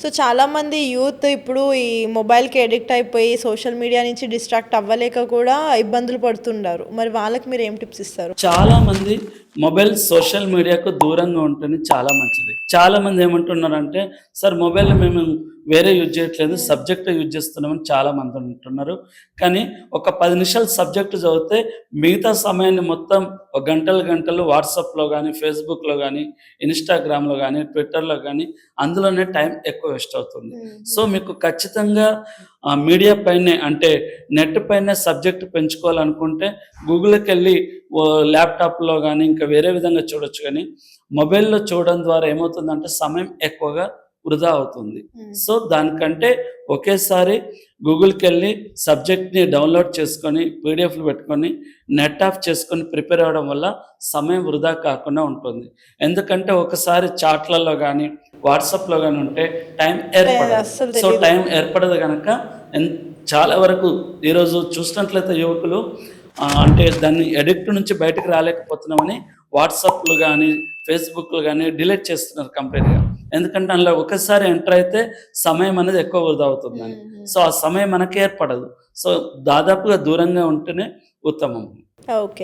So చాలామంది youth ఇప్పుడు ఈ మొబైల్‌కి అడిక్ట్ అయిపోయి సోషల్ మీడియా నుంచి డిస్ట్రాక్ట్ అవ్వలేక కూడా ఇబ్బందులు పడుతుండారు. మరి వాళ్ళకి మీరు ఏం టిప్స్ ఇస్తారు? చాలా మంది మొబైల్ సోషల్ మీడియాకు దూరంగా ఉంటేనే చాలా మంచిది. చాలా మంది ఏమంటున్నారంటే, సార్ మొబైల్ మేము వేరే యూజ్ చేయట్లేదు, సబ్జెక్ట్ యూజ్ చేస్తున్నామని చాలా మంది ఉంటున్నారు. కానీ ఒక 10 నిమిషాలు సబ్జెక్ట్ చదివితే మిగతా సమయాన్ని మొత్తం ఒక గంటలు గంటలు వాట్సాప్‌లో గానీ, ఫేస్‌బుక్‌లో గానీ, ఇన్‌స్టాగ్రామ్‌లో గానీ, ట్విట్టర్‌లో గానీ అందులోనే టైం ఎక్కువ వేస్ట్ అవుతుంది. సో మీకు ఖచ్చితంగా మీడియా పైనే అంటే నెట్ పైనే సబ్జెక్ట్ పెంచుకోవాలనుకుంటే గూగుల్‌కెళ్ళి ల్యాప్‌టాప్‌లో గానీ, ఇంకా వేరే విధంగా చూడొచ్చు గానీ, మొబైల్‌లో చూడడం ద్వారా ఏమవుతుందంటే సమయం ఎక్కువగా వృధా అవుతుంది. సో, దానికంటే ఒకేసారి గూగుల్‌కెళ్ళి సబ్జెక్ట్‌ని డౌన్‌లోడ్ చేసుకొని, పీడిఎఫ్‌లు పెట్టుకొని, నెట్ ఆఫ్ చేసుకొని ప్రిపేర్ అవ్వడం వల్ల సమయం వృధా కాకుండా ఉంటుంది. ఎందుకంటే ఒకసారి చాట్‌లలో గానీ, వాట్సాప్‌లో గానీ ఉంటే టైం ఏర్పడదు. అస్సలు సో, తెలీదు. టైం ఏర్పడదు గనక ఎన్ చాలా వరకు ఈరోజు చూసినట్లయితే యువకులు అంటే దాన్ని అడిక్ట్ నుంచి బయటకు రాలేకపోతున్నామని వాట్సాప్‌లు గానీ, ఫేస్‌బుక్‌లు గానీ డిలీట్ చేస్తున్నారు కంప్లీట్‌గా. ఎందుకంటే అందులో ఒకసారి ఎంటర్ అయితే సమయం అనేది ఎక్కువ వృధా అవుతుందని. సో, ఆ సమయం మనకి ఏర్పడదు. సో, దాదాపుగా దూరంగా ఉంటేనే ఉత్తమం. ఓకే.